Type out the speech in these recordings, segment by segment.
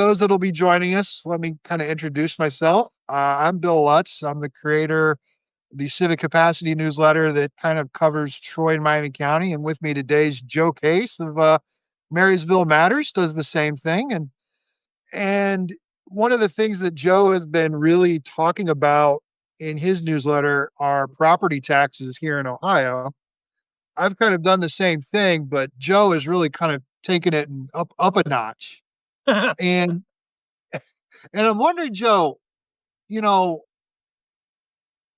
those that'll be joining us, let me kind of introduce myself. I'm Bill Lutz. I'm the creator of the Civic Capacity newsletter that kind of covers Troy and Miami County. And with me today is Joe Case of Marysville Matters, does the same thing. And one of the things that Joe has been really talking about in his newsletter are property taxes here in Ohio. I've kind of done the same thing, but Joe has really kind of taken it up a notch. And and I'm wondering, Joe, you know,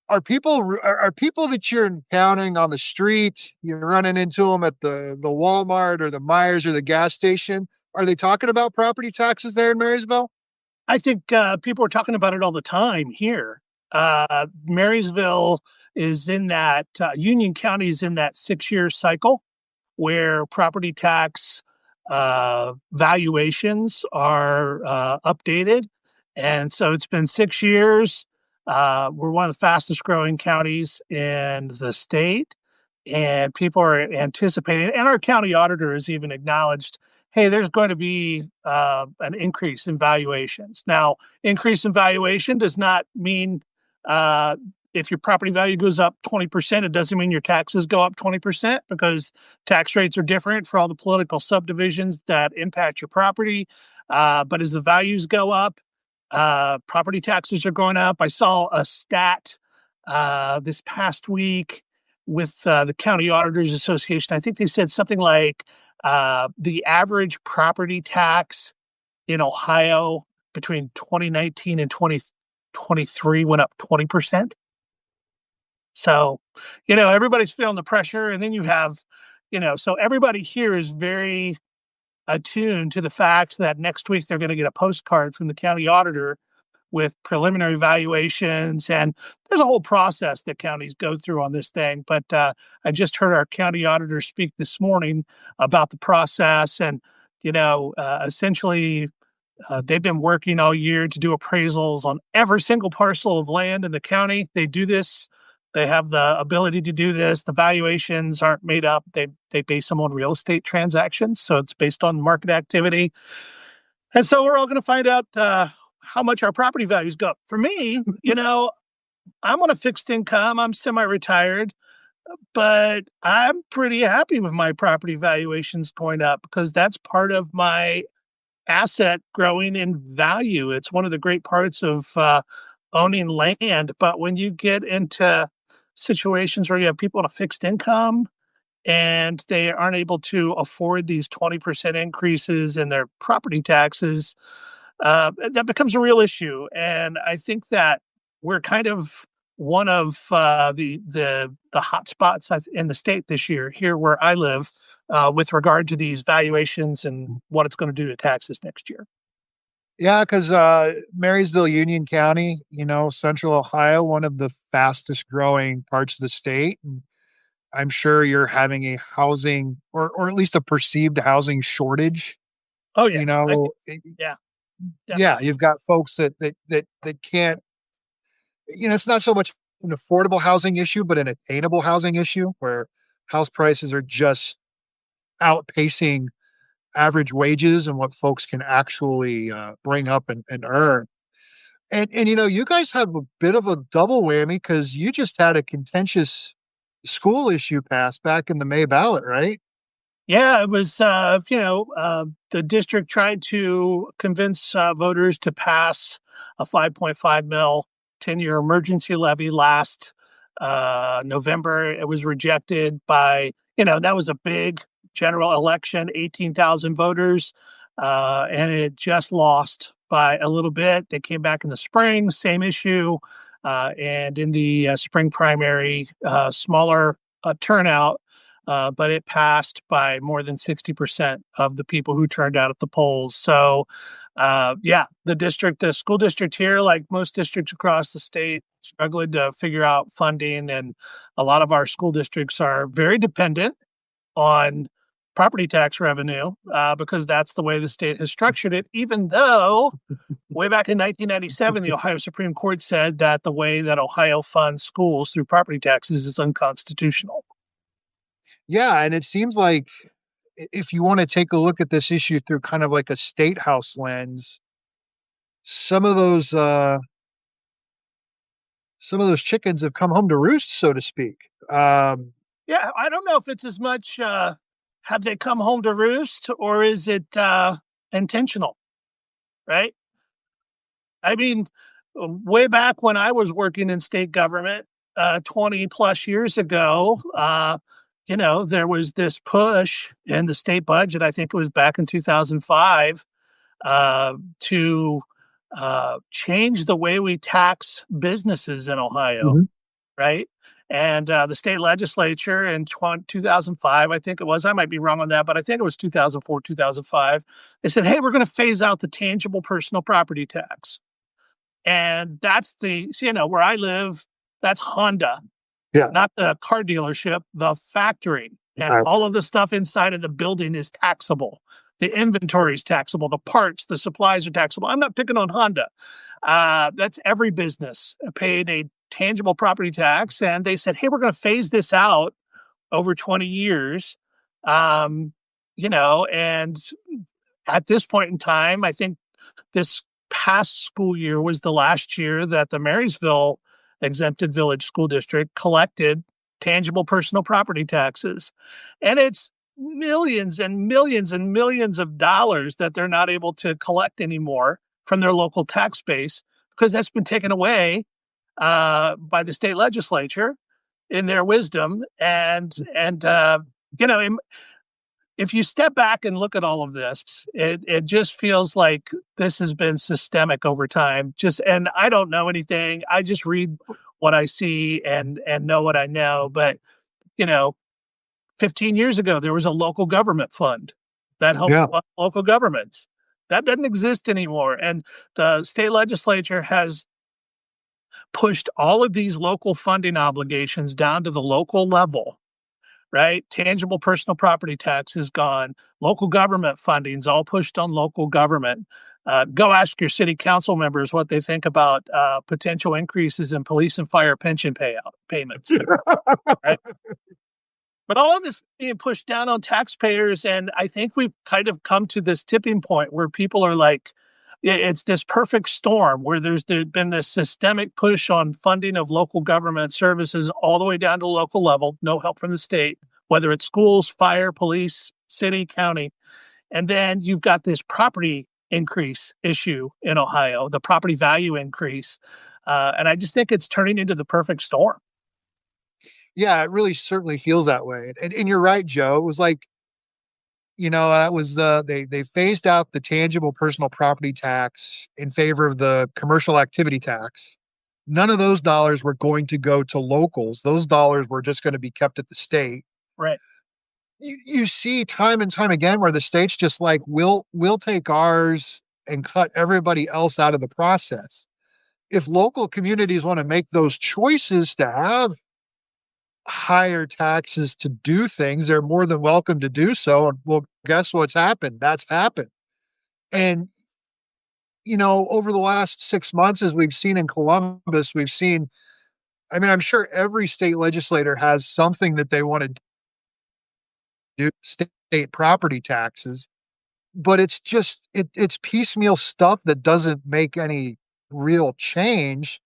are people that you're encountering on the street, you're running into them at the Walmart or the Myers or the gas station? Are they talking about property taxes there in Marysville? I think people are talking about it all the time here. Marysville is in that, Union County is in that 6-year cycle where property tax valuations are updated. And so it's been 6 years. We're one of the fastest growing counties in the state, and people are anticipating, and our county auditor has even acknowledged, hey, there's going to be an increase in valuations. Now, increase in valuation does not mean if your property value goes up 20%, it doesn't mean your taxes go up 20% because tax rates are different for all the political subdivisions that impact your property. But as the values go up, property taxes are going up. I saw a stat this past week with the County Auditors Association. I think they said something like the average property tax in Ohio between 2019 and 2023 went up 20%. So, everybody's feeling the pressure. And then you have, so everybody here is very attuned to the fact that next week they're going to get a postcard from the county auditor with preliminary valuations. And there's a whole process that counties go through on this thing. But I just heard our county auditor speak this morning about the process. And, essentially, they've been working all year to do appraisals on every single parcel of land in the county. They do this. They have the ability to do this. The valuations aren't made up. They base them on real estate transactions. So it's based on market activity. And so we're all going to find out how much our property values go up. For me, I'm on a fixed income. I'm semi-retired, but I'm pretty happy with my property valuations going up because that's part of my asset growing in value. It's one of the great parts of owning land. But when you get into situations where you have people on a fixed income and they aren't able to afford these 20% increases in their property taxes, that becomes a real issue. And I think that we're kind of one of the hot spots in the state this year, here where I live, with regard to these valuations and what it's going to do to taxes next year. Yeah, because Marysville, Union County, Central Ohio, one of the fastest growing parts of the state. And I'm sure you're having a housing or at least a perceived housing shortage. Oh, yeah. You know, Yeah, yeah, definitely. you've got folks that can't, it's not so much an affordable housing issue, but an attainable housing issue where house prices are just outpacing average wages and what folks can actually bring up and earn. And you guys have a bit of a double whammy because you just had a contentious school issue passed back in the May ballot, right? Yeah, it was, the district tried to convince voters to pass a 5.5 mil 10-year emergency levy last November. It was rejected by, that was a big general election, 18,000 voters, and it just lost by a little bit. They came back in the spring, same issue, and in the spring primary, smaller turnout. But it passed by more than 60% of the people who turned out at the polls. So, the school district here, like most districts across the state, struggling to figure out funding. And a lot of our school districts are very dependent on property tax revenue because that's the way the state has structured it, even though way back in 1997, the Ohio Supreme Court said that the way that Ohio funds schools through property taxes is unconstitutional. Yeah, and it seems like if you want to take a look at this issue through kind of like a state house lens, some of those chickens have come home to roost, so to speak. Yeah, I don't know if it's as much have they come home to roost or is it intentional, right? I mean, way back when I was working in state government 20 plus years ago, there was this push in the state budget. I think it was back in 2005 to change the way we tax businesses in Ohio, Mhm. right? And the state legislature in 2005, I think it was, I might be wrong on that, but I think it was 2004, 2005. They said, hey, we're going to phase out the tangible personal property tax. And that's where I live, that's Honda, Yeah. not the car dealership, the factory. And Uh, all of the stuff inside of the building is taxable. The inventory is taxable. The parts, the supplies are taxable. I'm not picking on Honda. That's every business paid a tangible property tax. And they said, hey, we're going to phase this out over 20 years. Um, and at this point in time, I think this past school year was the last year that the Marysville Exempted Village School District collected tangible personal property taxes. And it's millions and millions and millions of dollars that they're not able to collect anymore from their local tax base because that's been taken away by the state legislature in their wisdom. You know, if you step back and look at all of this, it just feels like this has been systemic over time. And I don't know anything. I just read what I see and know what I know. But you know, 15 years ago there was a local government fund that helped yeah. local governments. That doesn't exist anymore. And the state legislature has pushed all of these local funding obligations down to the local level, right? Tangible personal property tax is gone. Local government funding's all pushed on local government. Go ask your city council members what they think about potential increases in police and fire pension payments. Right? But all of this is being pushed down on taxpayers, and I think we've kind of come to this tipping point where people are like, it's this perfect storm where there's been this systemic push on funding of local government services all the way down to local level, no help from the state, whether it's schools, fire, police, city, county. And then you've got this property increase issue in Ohio, the property value increase. And I just think it's turning into the perfect storm. Yeah, it really certainly feels that way. And you're right, Joe. It was like, that was they phased out the tangible personal property tax in favor of the commercial activity tax. None of those dollars were going to go to locals. Those dollars were just going to be kept at the state. Right. You see time and time again where the state's just like, we'll take ours and cut everybody else out of the process. If local communities want to make those choices to have higher taxes to do things, they're more than welcome to do so. And well, guess what's happened? That's happened. And, over the last 6 months, as we've seen in Columbus, I'm sure every state legislator has something that they want to do, state property taxes, but it's just, it's piecemeal stuff that doesn't make any real change.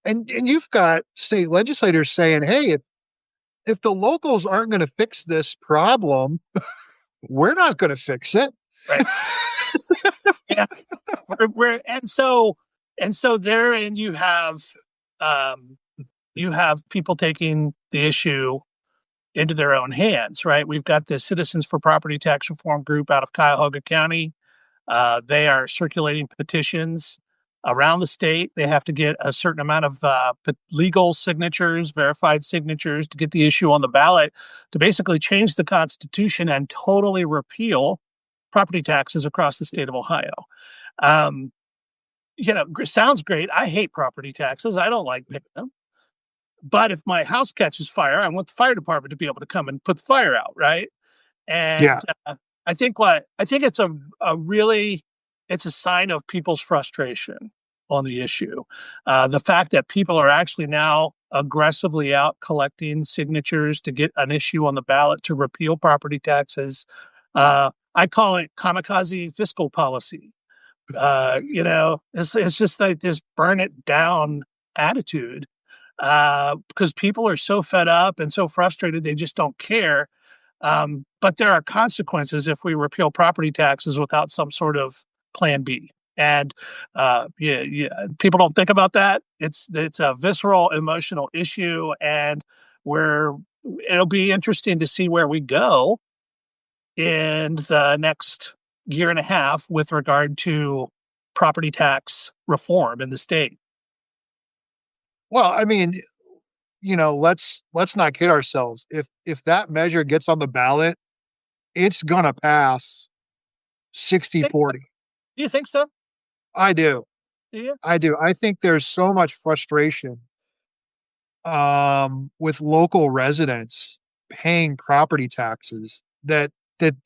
And you've got state legislators saying, hey, if the locals aren't going to fix this problem, we're not going to fix it. Right. Yeah. And so therein um, you have people taking the issue into their own hands, right? We've got the Citizens for Property Tax Reform group out of Cuyahoga County. They are circulating petitions around the state. They have to get a certain amount of legal signatures, verified signatures to get the issue on the ballot to basically change the Constitution and totally repeal property taxes across the state of Ohio. Um, sounds great. I hate property taxes. I don't like paying them. But if my house catches fire, I want the fire department to be able to come and put the fire out, right? Yeah. And I think it's it's a sign of people's frustration on the issue. The fact that people are actually now aggressively out collecting signatures to get an issue on the ballot to repeal property taxes. I call it kamikaze fiscal policy, It's just like this burn it down attitude, because people are so fed up and so frustrated they just don't care. But there are consequences if we repeal property taxes without some sort of plan B. And people don't think about that. It's a visceral emotional issue, and where it'll be interesting to see where we go in the next year and a half with regard to property tax reform in the state. Well, I mean, let's not kid ourselves. If that measure gets on the ballot, it's gonna pass 60-40. Do you think so? I do. Yeah. I do. I think there's so much frustration with local residents paying property taxes that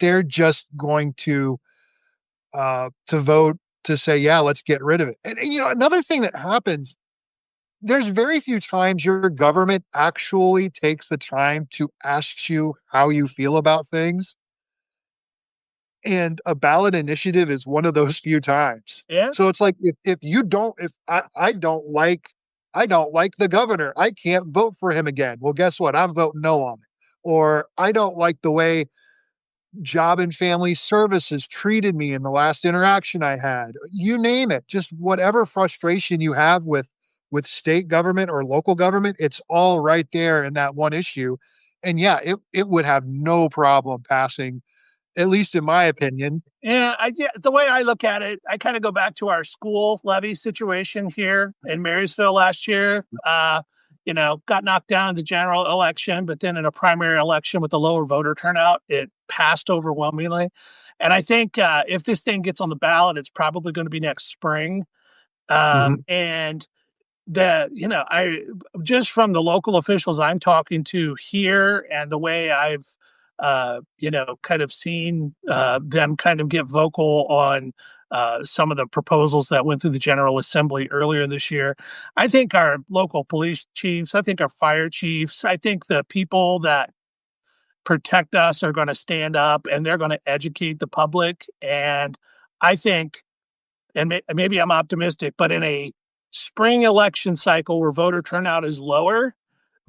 they're just going to vote to say, yeah, let's get rid of it. And another thing that happens, there's very few times your government actually takes the time to ask you how you feel about things. And a ballot initiative is one of those few times. Yeah. So it's like if you don't if I don't like the governor, I can't vote for him again. Well, guess what? I'm voting no on it. Or I don't like the way Job and Family Services treated me in the last interaction I had. You name it, just whatever frustration you have with state government or local government, it's all right there in that one issue. And yeah, it would have no problem passing, at least in my opinion. Yeah, the way I look at it, I kind of go back to our school levy situation here in Marysville last year. Got knocked down in the general election, but then in a primary election with the lower voter turnout, it passed overwhelmingly. And I think if this thing gets on the ballot, it's probably going to be next spring. Mhm. And that I just from the local officials I'm talking to here and the way I've kind of seen them kind of get vocal on some of the proposals that went through the General Assembly earlier this year. I think our local police chiefs, I think our fire chiefs, I think the people that protect us are going to stand up and they're going to educate the public. And I think, and maybe I'm optimistic, but in a spring election cycle where voter turnout is lower,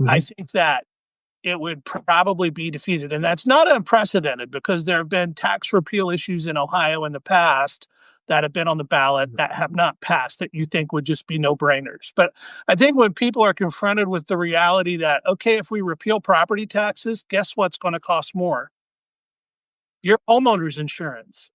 I Mhm. think that it would probably be defeated. And that's not unprecedented because there have been tax repeal issues in Ohio in the past that have been on the ballot that have not passed that you think would just be no brainers. But I think when people are confronted with the reality that, okay, if we repeal property taxes, guess what's going to cost more? Your homeowner's insurance,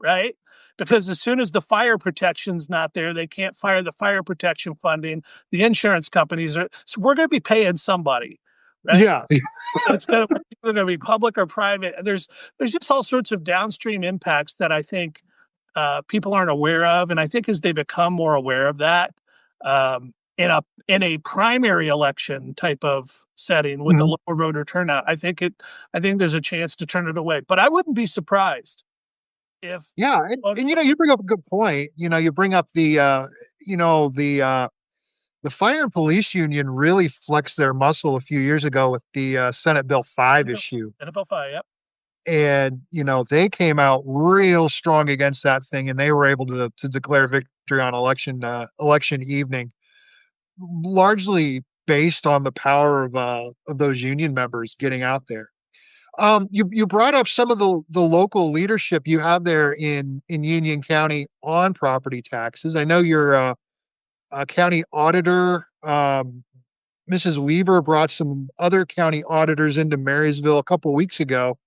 right? Because as soon as the fire protection's not there, they can't fire the fire protection funding. The insurance companies are, so we're going to be paying somebody, right? Yeah. It's going to be public or private. There's just all sorts of downstream impacts that I think people aren't aware of, and I think as they become more aware of that, in a primary election type of setting with the Mhm. lower voter turnout, I think there's a chance to turn it away. But I wouldn't be surprised if Yeah, and you bring up a good point. You bring up you know, the fire and police union really flexed their muscle a few years ago with the Senate Bill 5 issue. NFL 5, yep. And they came out real strong against that thing, and they were able to declare victory on election evening, largely based on the power of those union members getting out there. You brought up some of the local leadership you have there in Union County on property taxes. I know your county auditor, Mrs. Weaver, brought some other county auditors into Marysville a couple weeks ago.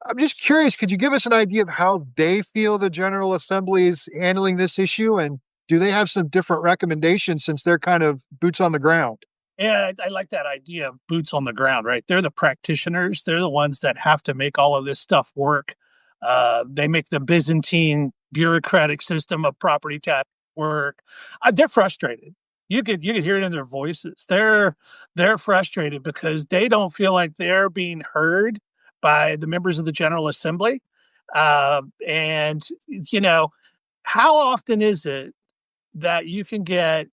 I'm just curious, could you give us an idea of how they feel the General Assembly is handling this issue? And do they have some different recommendations since they're kind of boots on the ground? Yeah, I like that idea of boots on the ground, right? They're the practitioners. They're the ones that have to make all of this stuff work. They make the Byzantine bureaucratic system of property tax work. They're frustrated. You could hear it in their voices. They're frustrated because they don't feel like they're being heard by the members of the General Assembly. And how often is it that you can get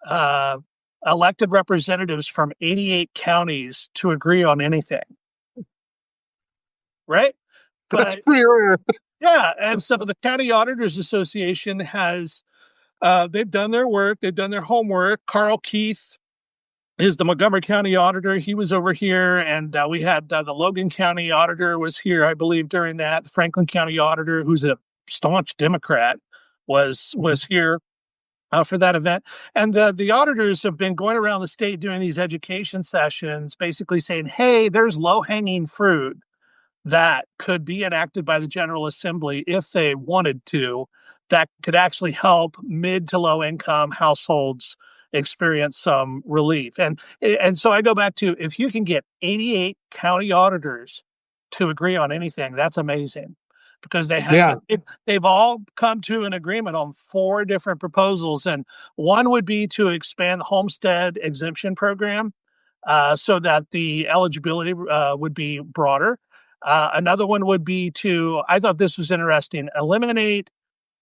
uh, elected representatives from 88 counties to agree on anything, right? That's But pretty rare. Yeah, and so the County Auditors Association has they've done their work, they've done their homework. Carl Keith is the Montgomery County Auditor. He was over here, and we had the Logan County Auditor was here, I believe, during that. The Franklin County Auditor, who's a staunch Democrat, was here for that event. And the auditors have been going around the state doing these education sessions, basically saying, "Hey, there's low hanging fruit that could be enacted by the General Assembly if they wanted to, that could actually help mid to low income households experience some relief." And so I go back to, if you can get 88 county auditors to agree on anything, that's amazing, because Yeah. they've all come to an agreement on 4 different proposals, and one would be to expand the homestead exemption program so that the eligibility would be broader. Another one would be to, I thought this was interesting, eliminate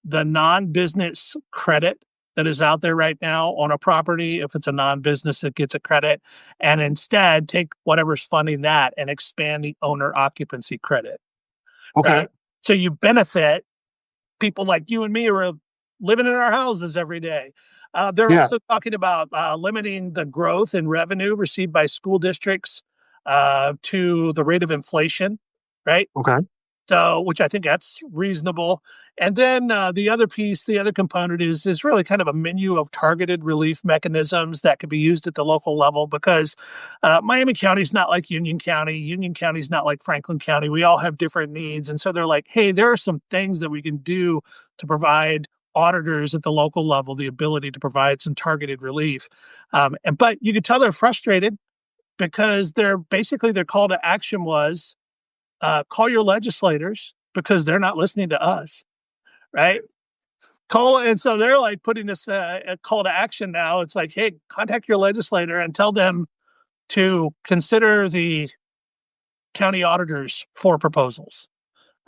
the non-business credit that is out there right now on a property. If it's a non-business that gets a credit, and instead take whatever's funding that and expand the owner occupancy credit, Okay. right? So you benefit people like you and me who are living in our houses every day. They're Yeah. also talking about limiting the growth in revenue received by school districts to the rate of inflation, right? Okay. So, which I think that's reasonable. And then the other piece, the other component is really kind of a menu of targeted relief mechanisms that could be used at the local level, because Miami County is not like Union County. Union County is not like Franklin County. We all have different needs. And so they're like, hey, there are some things that we can do to provide auditors at the local level the ability to provide some targeted relief. But you could tell they're frustrated, because their call to action was, call your legislators, because they're not listening to us, right? And so they're like putting this a call to action now. It's like, hey, contact your legislator and tell them to consider the county auditors for proposals.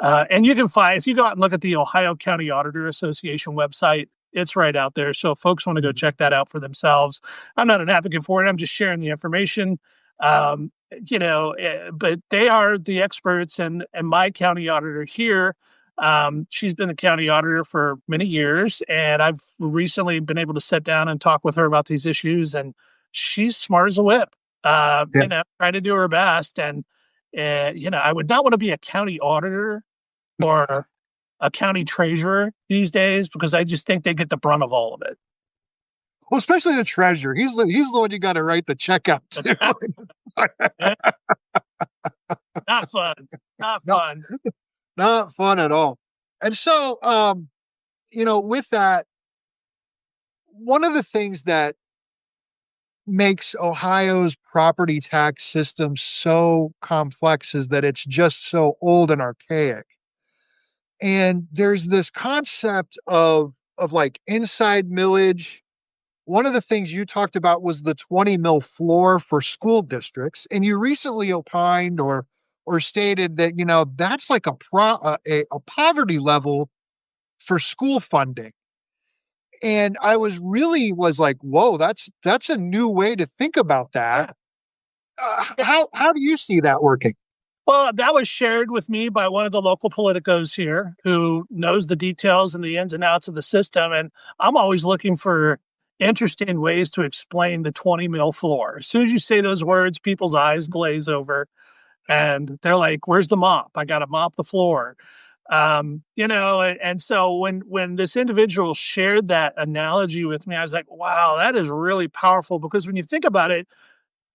And you can find, if you go out and look at the Ohio County Auditor Association website, it's right out there. So if folks want to go check that out for themselves, I'm not an advocate for it. I'm just sharing the information. Um, but they are the experts, and my county auditor here, she's been the county auditor for many years, and I've recently been able to sit down and talk with her about these issues, and she's smart as a whip, Yeah. trying to do her best. And, I would not want to be a county auditor or a county treasurer these days, because I just think they get the brunt of all of it. Well, especially the treasurer. He's the one you got to write the check out to. Not fun. Not No, fun. not fun at all. And so, with that, one of the things that makes Ohio's property tax system so complex is that it's just so old and archaic. And there's this concept of like inside millage. One of the things you talked about was the 20 mil floor for school districts, and you recently opined or stated that that's like a poverty level for school funding. And I was like, whoa, that's a new way to think about that. How do you see that working? Well, that was shared with me by one of the local politicos here who knows the details and the ins and outs of the system. And I'm always looking for interesting ways to explain the 20 mil floor. As soon as you say those words, people's eyes glaze over and they're like, where's the mop? I got to mop the floor. And so when this individual shared that analogy with me, I was like, wow, that is really powerful, because when you think about it,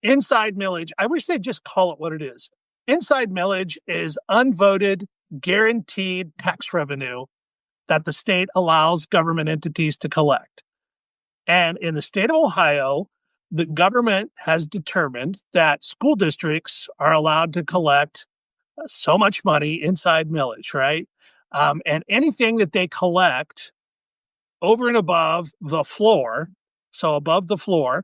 inside millage, I wish they'd just call it what it is. Inside millage is unvoted, guaranteed tax revenue that the state allows government entities to collect. And in the state of Ohio, the government has determined that school districts are allowed to collect so much money inside millage, right? And anything that they collect over and above the floor, so above the floor,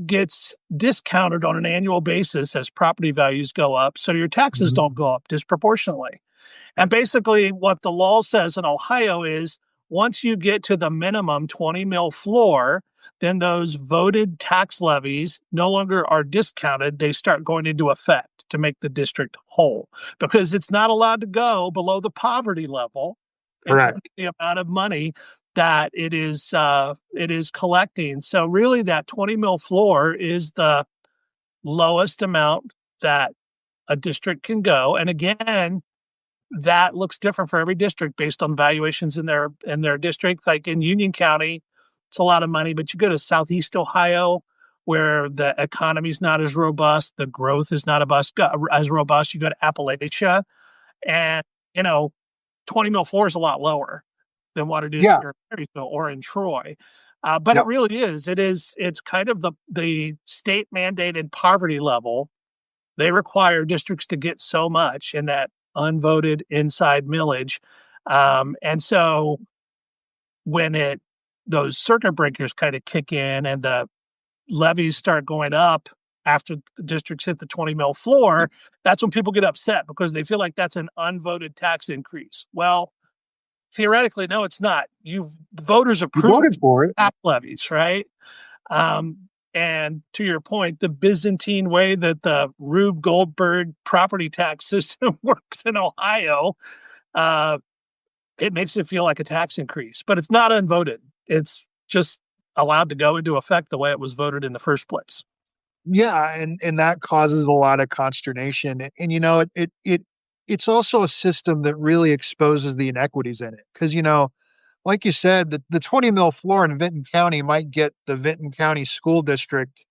gets discounted on an annual basis as property values go up. So your taxes Mhm. don't go up disproportionately. And basically, what the law says in Ohio is, once you get to the minimum 20 mil floor, then those voted tax levies no longer are discounted. They start going into effect. to make the district whole because it's not allowed to go below the poverty level in terms of Correct. the amount of money that it is collecting. So really that 20 mil floor is the lowest amount that a district can go. And again, that looks different for every district based on valuations in their district. Like in Union County, it's a lot of money, but you go to Southeast Ohio, where the economy is not as robust, the growth is not as robust. You go to Appalachia, and you know, 20 mil floor is a lot lower than what it is Yeah. here in Marysville or in Troy. But it Yep. really is. It's kind of the state mandated poverty level. They require districts to get so much in that unvoted inside millage. And so when those circuit breakers kind of kick in and the levies start going up after the districts hit the 20 mil floor, that's when people get upset because they feel like that's an unvoted tax increase. Well, theoretically, no, it's not. Voters You voted approved for it. tax levies, right? Um, and to your point, the Byzantine way that the Rube Goldberg property tax system works in Ohio, uh, it makes it feel like a tax increase, but it's not unvoted. It's just allowed to go into effect the way it was voted in the first place. Yeah, and that causes a lot of consternation. And it's also a system that really exposes the inequities in it. Because like you said, the 20 mil floor in Vinton County might get the Vinton County School District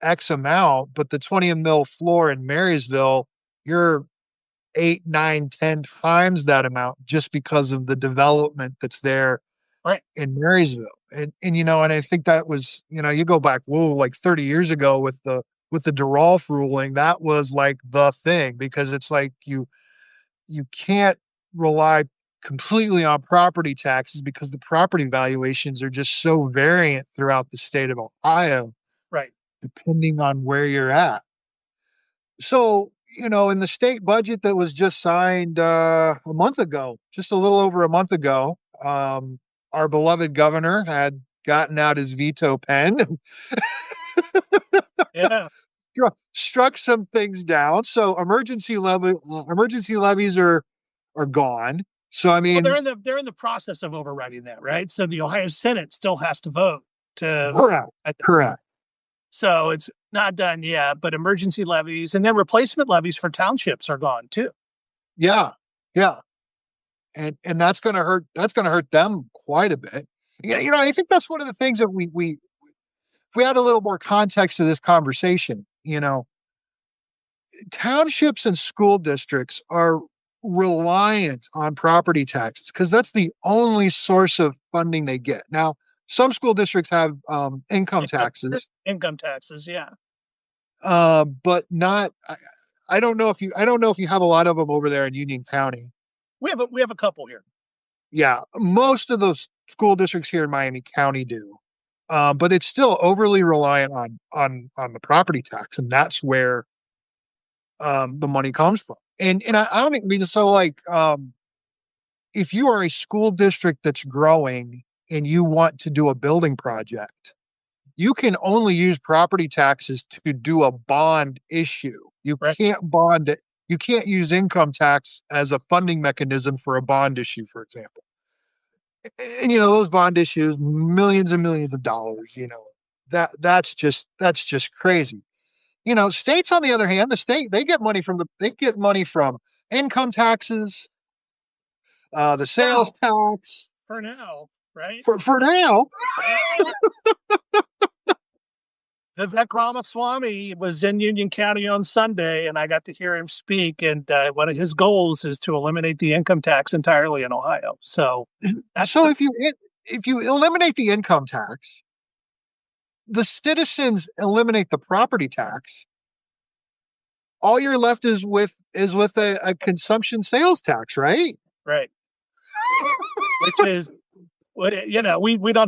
X amount, but the 20 mil floor in Marysville, you're 8, 9, 10 times that amount just because of the development that's there Right. in Marysville. And I think that was, you go back, whoa, like 30 years ago with the DeRolf ruling, that was like the thing because it's like you can't rely completely on property taxes because the property valuations are just so variant throughout the state of Ohio, Right. depending on where you're at. So, in the state budget that was just signed a month ago, just a little over a month ago, our beloved governor had gotten out his veto pen, Yeah. struck some things down. So emergency levies are gone. So I Well, mean, they're in the process of overriding that, right? So the Ohio Senate still has to vote to. correct, correct. So it's not done yet, but emergency levies and then replacement levies for townships are gone too. Yeah, yeah, and that's going to hurt. That's going to hurt them quite a bit. I think that's one of the things that we if we had a little more context to this conversation, townships and school districts are reliant on property taxes because that's the only source of funding they get. Now, some school districts have income taxes, Income taxes, yeah. but not. I don't know if you have a lot of them over there in Union County. We have a couple here. Yeah, most of those school districts here in Miami County do, but it's still overly reliant on the property tax, and that's where the money comes from. And I don't mean so like if you are a school district that's growing and you want to do a building project, you can only use property taxes to do a bond issue. You Right. can't bond it. You can't use income tax as a funding mechanism for a bond issue, for example. And those bond issues, millions and millions of dollars. That's just crazy. States on the other hand, they get money from income taxes, the sales Now, tax. for now, right? For now, Vivek Ramaswamy was in Union County on Sunday, and I got to hear him speak. And one of his goals is to eliminate the income tax entirely in Ohio. So that's so if you eliminate the income tax, the citizens eliminate the property tax. All you're left is with a consumption sales tax, right? right. Which is we don't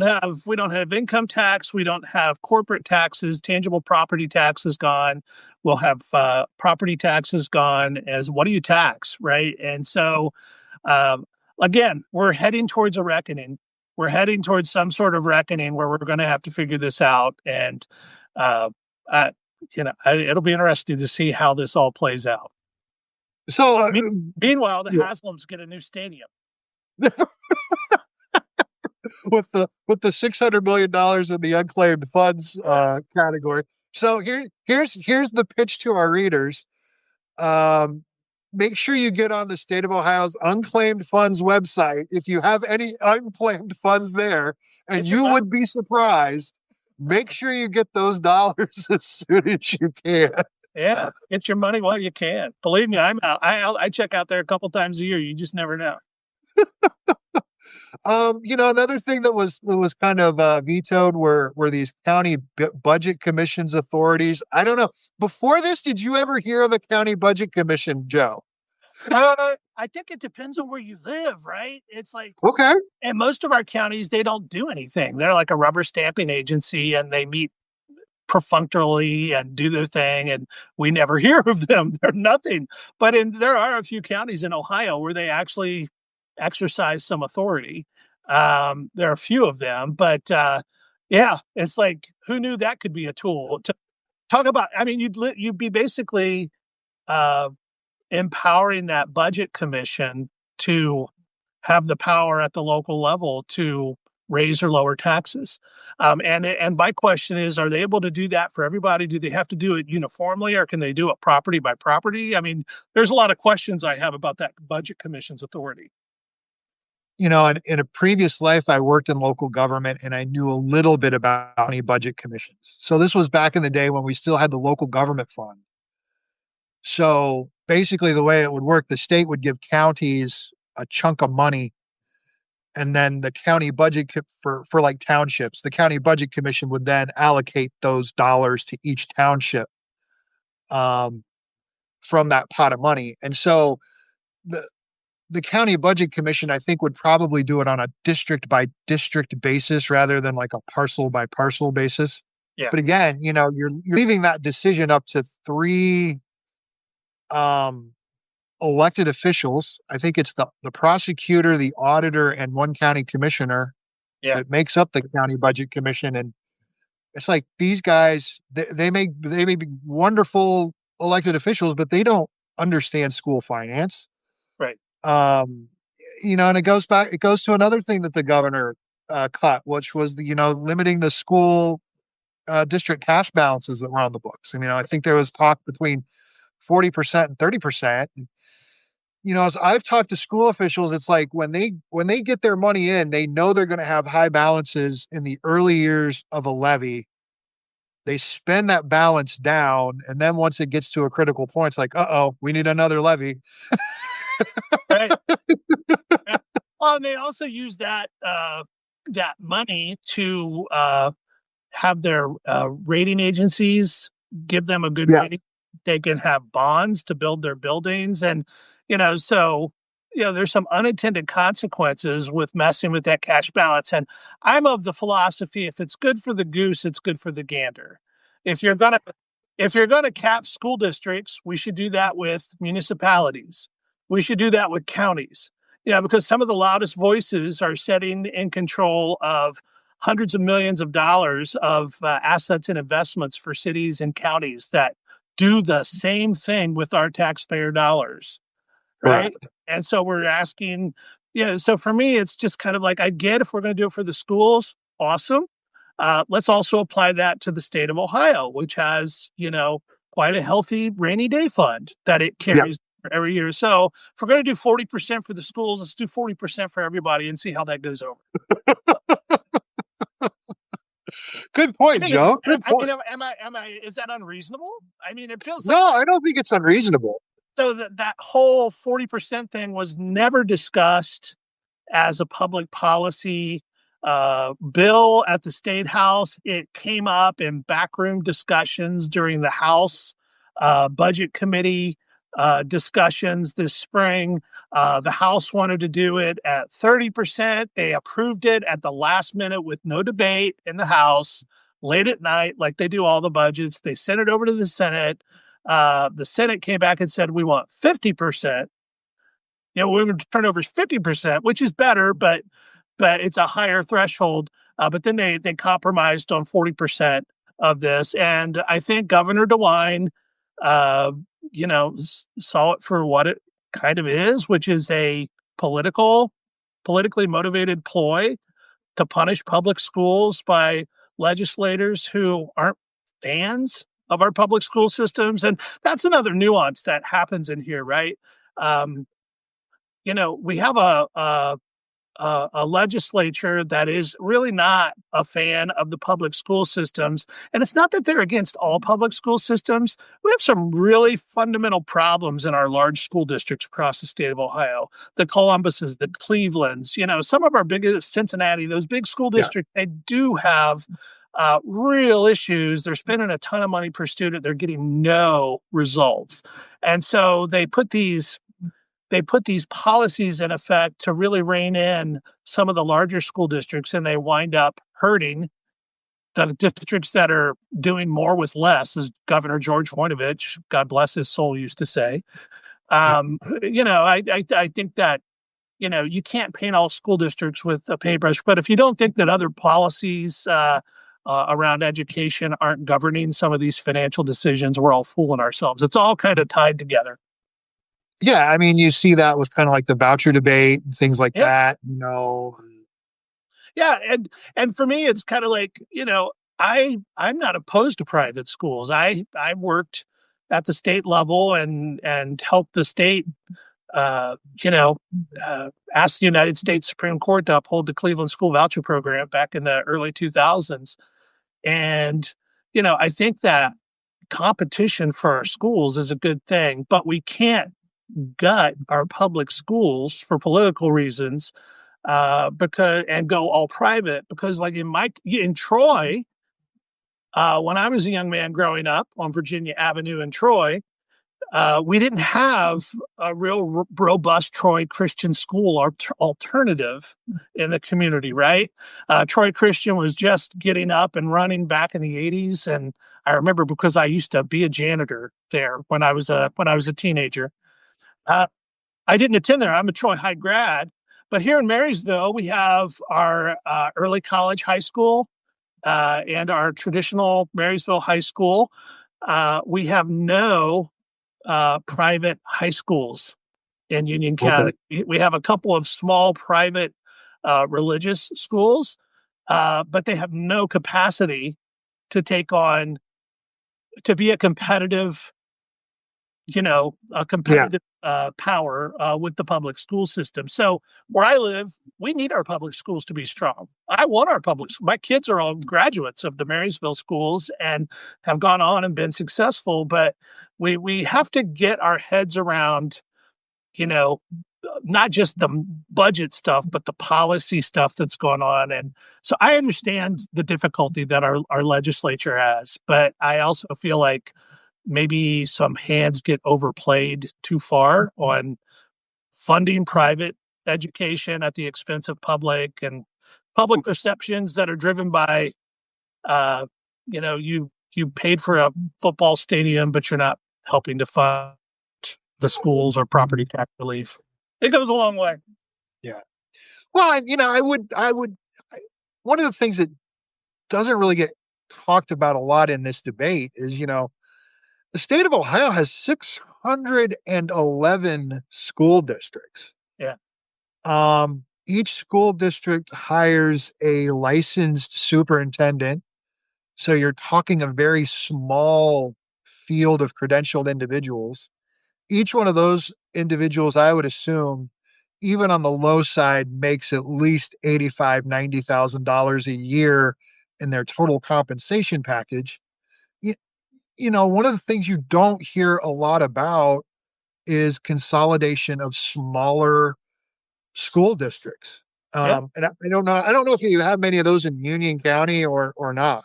have income tax, we don't have corporate taxes, tangible property taxes gone. We'll have property taxes gone. As what do you tax, right? And so um, again, we're heading towards a reckoning. We're heading towards some sort of reckoning where we're going to have to figure this out. And uh, it'll be interesting to see how this all plays out. So, Meanwhile, the yeah, Haslams get a new stadium. with the $600 million in the unclaimed funds category. So here's the pitch to our readers. Um, Make sure you get on the state of Ohio's unclaimed funds website if you have any unclaimed funds there, and Get your you money. would be surprised. Make sure you get those dollars as soon as you can. Yeah, get your money while you can. Believe me, I'm out. I check out there a couple times a year. You just never know. Another thing that was kind of vetoed were these county budget commissions authorities. I don't know. Before this, did you ever hear of a county budget commission, Joe? I think it depends on where you live, right? It's like, Okay. and most of our counties, they don't do anything. They're like a rubber stamping agency, and they meet perfunctorily and do their thing, and we never hear of them. They're nothing. But there are a few counties in Ohio where they actually exercise some authority. There are a few of them, but yeah, it's like, who knew that could be a tool to talk about? I mean, you'd be basically uh, empowering that budget commission to have the power at the local level to raise or lower taxes. And my question is, are they able to do that for everybody? Do they have to do it uniformly, or can they do it property by property? I mean, there's a lot of questions I have about that budget commission's authority. In a previous life, I worked in local government and I knew a little bit about county budget commissions. So this was back in the day when we still had the local government fund. So basically, the way it would work, the state would give counties a chunk of money, and then the county budget for like townships, the county budget commission would then allocate those dollars to each township um, from that pot of money. And so the the county budget commission, I think, would probably do it on a district by district basis rather than like a parcel by parcel basis. Yeah, But again, you're leaving that decision up to three um, elected officials. I think it's the prosecutor, the auditor, and one county commissioner yeah, that makes up the county budget commission. And it's like these guys, they may be wonderful elected officials, but they don't understand school finance. right, Um, and it goes to another thing that the governor cut, which was limiting the school district cash balances that were on the books. And I think there was talk between 40% and 30%. As I've talked to school officials, it's like when they get their money in, they know they're going to have high balances in the early years of a levy. They spend that balance down, and then once it gets to a critical point, it's like, uh-oh, we need another levy. right. Yeah. Well, and they also use that money to have their rating agencies give them a good Yeah. rating. They can have bonds to build their buildings. And, so, there's some unintended consequences with messing with that cash balance. And I'm of the philosophy, if it's good for the goose, it's good for the gander. If you're going to, if you're going to cap school districts, we should do that with municipalities. We should do that with counties. Because some of the loudest voices are sitting in control of hundreds of millions of dollars of assets and investments for cities and counties that do the same thing with our taxpayer dollars, Right. right? And so we're asking, so for me, it's just kind of like, I get if we're going to do it for the schools, awesome. Let's also apply that to the state of Ohio, which has, quite a healthy rainy day fund that it Yeah. carries every year. So if we're going to do 40% for the schools, let's do 40% for everybody and see how that goes over. Good I point, mean, is, Joe. Good I mean, point. is that unreasonable? I mean, it feels like No, I don't think it's unreasonable. so that whole 40% thing was never discussed as a public policy bill at the state house. It came up in backroom discussions during the House budget committee discussions this spring. The House wanted to do it at 30%. They approved it at the last minute with no debate in the House late at night, like they do all the budgets. They sent it over to the Senate. The Senate came back and said, we want 50%. We're going to turn over 50%, which is better, but it's a higher threshold. But then they compromised on 40%. of this. And I think Governor DeWine, uh, saw it for what it kind of is, which is a politically motivated ploy to punish public schools by legislators who aren't fans of our public school systems. And that's another nuance that happens in here, right? Um, we have a legislature that is really not a fan of the public school systems. And it's not that they're against all public school systems. We have some really fundamental problems in our large school districts across the state of Ohio. The Columbuses, the Clevelands, some of our biggest, Cincinnati, those big school Yeah. districts, they do have real issues. They're spending a ton of money per student. They're getting no results. And so they put these policies in effect to really rein in some of the larger school districts, and they wind up hurting the districts that are doing more with less, as Governor George Voinovich, God bless his soul, used to say. Yeah. I think that, you can't paint all school districts with a paintbrush, but if you don't think that other policies around education aren't governing some of these financial decisions, we're all fooling ourselves. It's all kind of tied together. Yeah, I mean, you see that with kind of like the voucher debate and things like Yeah. that. Yeah, and for me, it's kind of like, I'm not opposed to private schools. I worked at the state level and helped the state, uh, you know, ask the United States Supreme Court to uphold the Cleveland School Voucher Program back in the early 2000s. And I think that competition for our schools is a good thing, but we can't gut our public schools for political reasons, because and go all private, because like in Troy, when I was a young man growing up on Virginia Avenue in Troy, we didn't have a real robust Troy Christian school alternative in the community, right? Troy Christian was just getting up and running back in the 80s, and I remember because I used to be a janitor there when I was a teenager. Uh, I didn't attend there. I'm a Troy High grad. But here in Marysville, we have our early college high school and our traditional Marysville high school. We have no private high schools in Union Okay. County. We have a couple of small private religious schools, but they have no capacity to take on, to be a competitive Yeah. power with the public school system. So where I live, we need our public schools to be strong. I want our my kids are all graduates of the Marysville schools and have gone on and been successful, but we have to get our heads around, you know, not just the budget stuff, but the policy stuff that's going on. And so I understand the difficulty that our legislature has, but I also feel like maybe some hands get overplayed too far on funding private education at the expense of public, and public perceptions that are driven by, uh, you paid for a football stadium, but you're not helping to fund the schools or property tax relief. It goes a long way. Yeah. Well, one of the things that doesn't really get talked about a lot in this debate is, the state of Ohio has 611 school districts. Yeah. Each school district hires a licensed superintendent. So you're talking a very small field of credentialed individuals. Each one of those individuals, I would assume, even on the low side, makes at least $90,000 a year in their total compensation package. One of the things you don't hear a lot about is consolidation of smaller school districts. Yeah. And I don't know. I don't know if you have many of those in Union County or not.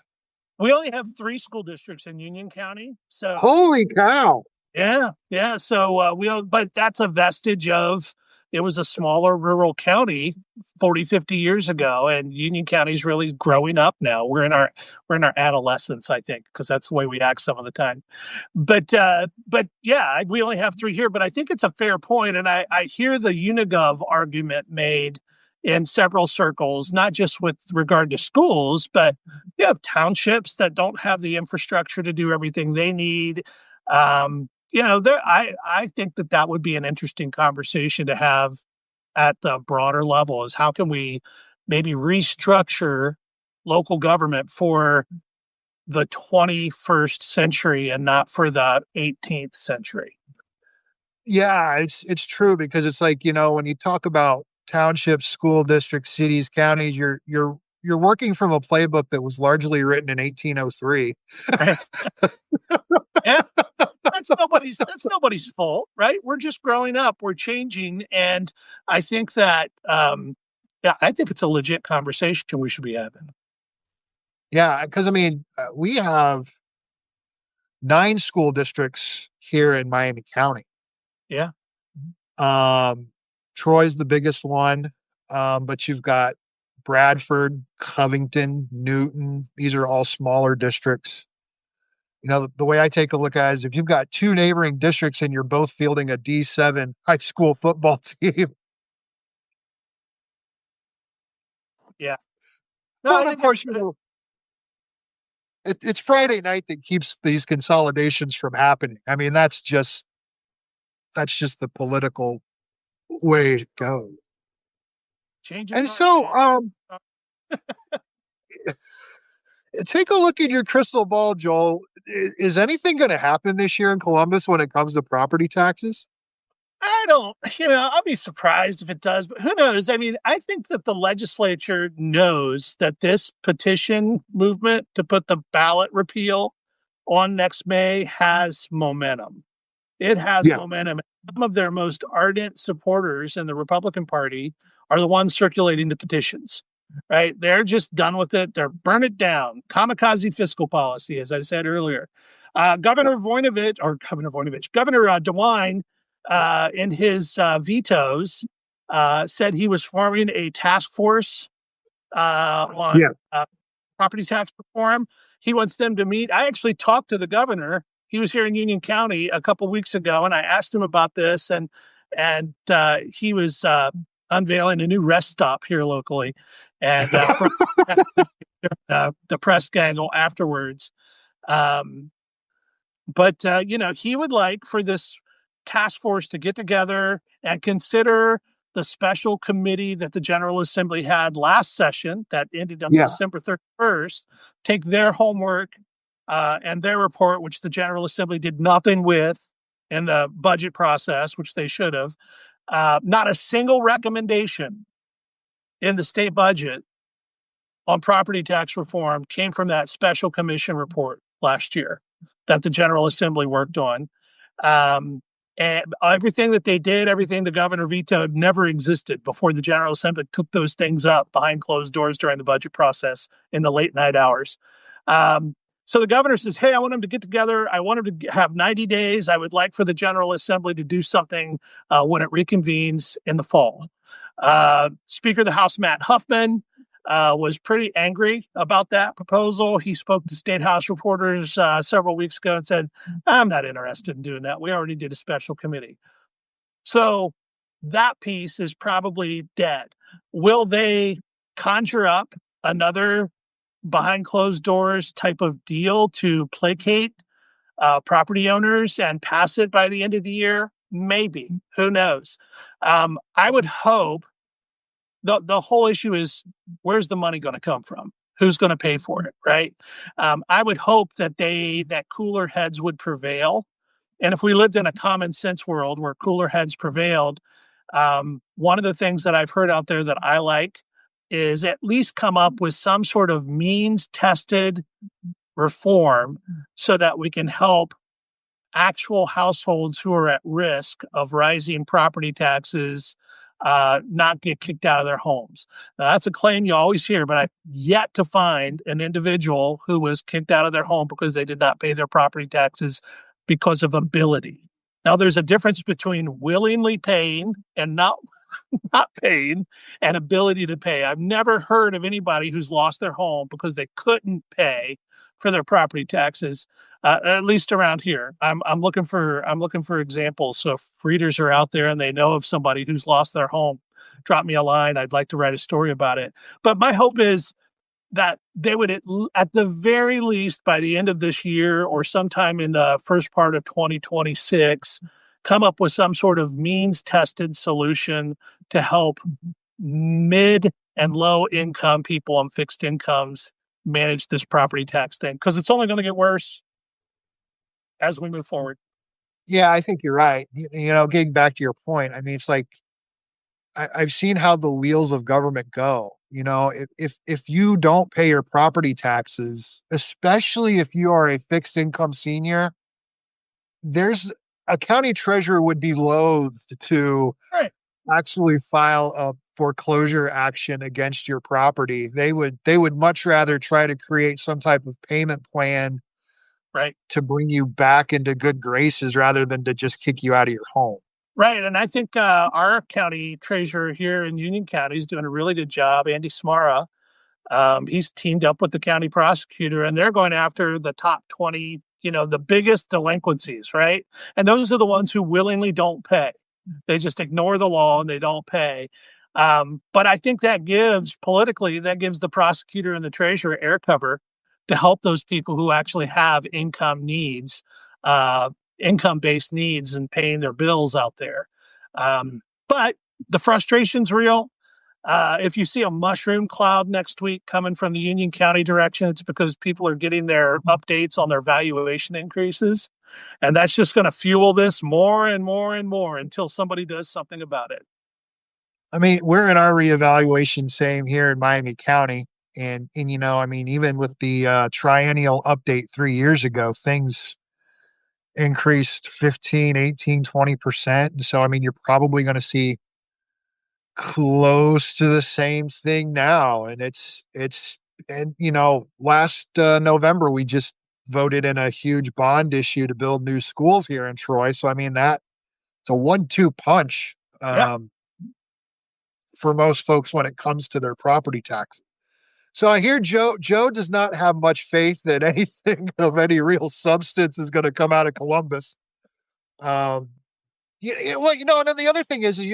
We only have 3 school districts in Union County. So Holy cow! yeah, yeah. So but that's a vestige of, it was a smaller rural county 40, 50 years ago, and Union County is really growing up now. We're in our adolescence, I think, because that's the way we act some of the time. But yeah, we only have 3 here. But I think it's a fair point, and I hear the Unigov argument made in several circles, not just with regard to schools, but you have townships that don't have the infrastructure to do everything they need. I think that would be an interesting conversation to have at the broader level is how can we maybe restructure local government for the 21st century and not for the 18th century. Yeah, it's true because it's like, when you talk about townships, school districts, cities, counties, you're working from a playbook that was largely written in 1803. Right? Yeah, that's nobody's fault, right? We're just growing up, we're changing, and I think that I think it's a legit conversation we should be having. Yeah, because I mean, we have 9 school districts here in Miami County. Yeah. Um, Troy's the biggest one, but you've got Bradford, Covington, Newton. These are all smaller districts. The way I take a look at it is if you've got 2 neighboring districts and you're both fielding a D7 high school football team. Yeah. No, I But of think course, it's Friday night that keeps these consolidations from happening. I mean, that's just the political way it goes. change is And hard. so, take a look at your crystal ball, Joel. Is anything going to happen this year in Columbus when it comes to property taxes? I don't, I'll be surprised if it does, but who knows? I mean, I think that the legislature knows that this petition movement to put the ballot repeal on next May has momentum. It has Yeah, momentum. Some of their most ardent supporters in the Republican Party are the ones circulating the petitions, right? They're just done with it. They're burn it down. Kamikaze fiscal policy, as I said earlier. Governor DeWine, in his vetoes, said he was forming a task force on yeah. property tax reform. He wants them to meet. I actually talked to the governor. He was here in Union County a couple of weeks ago, and I asked him about this, and he was unveiling a new rest stop here locally, and the press gaggle afterwards. But he would like for this task force to get together and consider the special committee that the General Assembly had last session that ended on Yeah. December 31st, take their homework and their report, which the General Assembly did nothing with in the budget process, which they should have. Not a single recommendation in the state budget on property tax reform came from that special commission report last year that the General Assembly worked on. And everything that they did, everything the governor vetoed never existed before the General Assembly cooked those things up behind closed doors during the budget process in the late night hours. So the governor says, hey, I want them to get together. I want them to have 90 days. I would like for the General Assembly to do something when it reconvenes in the fall. Speaker of the House, Matt Huffman, was pretty angry about that proposal. He spoke to State House reporters several weeks ago and said, I'm not interested in doing that. We already did a special committee. So that piece is probably dead. Will they conjure up another behind closed doors type of deal to placate property owners and pass it by the end of the year? Maybe. Who knows? I would hope the whole issue is where's the money going to come from? Who's going to pay for it, right? I would hope that cooler heads would prevail. And if we lived in a common sense world where cooler heads prevailed, one of the things that I've heard out there that I like is at least come up with some sort of means tested reform so that we can help actual households who are at risk of rising property taxes not get kicked out of their homes. Now, that's a claim you always hear, but I've yet to find an individual who was kicked out of their home because they did not pay their property taxes because of ability. Now, there's a difference between willingly paying and not paying and ability to pay. I've never heard of anybody who's lost their home because they couldn't pay for their property taxes. At least around here, I'm looking for examples. So if readers are out there and they know of somebody who's lost their home, drop me a line. I'd like to write a story about it. But my hope is that they would at the very least by the end of this year or sometime in the first part of 2026 come up with some sort of means tested solution to help mid and low income people on fixed incomes manage this property tax thing, because it's only going to get worse as we move forward. Yeah, I think you're right. Getting back to your point, I mean, it's like I've seen how the wheels of government go. If you don't pay your property taxes, especially if you are a fixed income senior, there's a county treasurer would be loath to Right. actually file a foreclosure action against your property. They would much rather try to create some type of payment plan Right. to bring you back into good graces rather than to just kick you out of your home. Right. And I think our county treasurer here in Union County is doing a really good job. Andy Smara. He's teamed up with the county prosecutor, and they're going after the top 20, the biggest delinquencies, right? And those are the ones who willingly don't pay. They just ignore the law and they don't pay. But I think that gives the prosecutor and the treasurer air cover to help those people who actually have income needs, income-based needs and paying their bills out there. But the frustration's real. If you see a mushroom cloud next week coming from the Union County direction, it's because people are getting their updates on their valuation increases. And that's just going to fuel this more and more and more until somebody does something about it. I mean, we're in our reevaluation same here in Miami County. I mean, even with the triennial update 3 years ago, things increased 15, 18, 20%. And so, I mean, you're probably going to see close to the same thing now. Last November, we just voted in a huge bond issue to build new schools here in Troy. So, I mean, it's a 1-2 punch Yeah. for most folks when it comes to their property taxes. So I hear Joe does not have much faith that anything of any real substance is going to come out of Columbus. Um, and then the other thing is,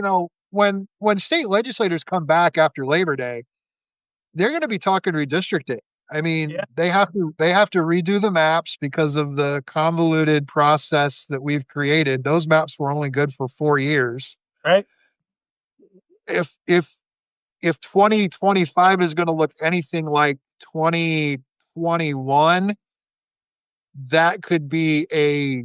when state legislators come back after Labor Day, they're going to be talking redistricting. I mean, Yeah. they have to redo the maps because of the convoluted process that we've created. Those maps were only good for 4 years. Right. If 2025 is going to look anything like 2021, that could be a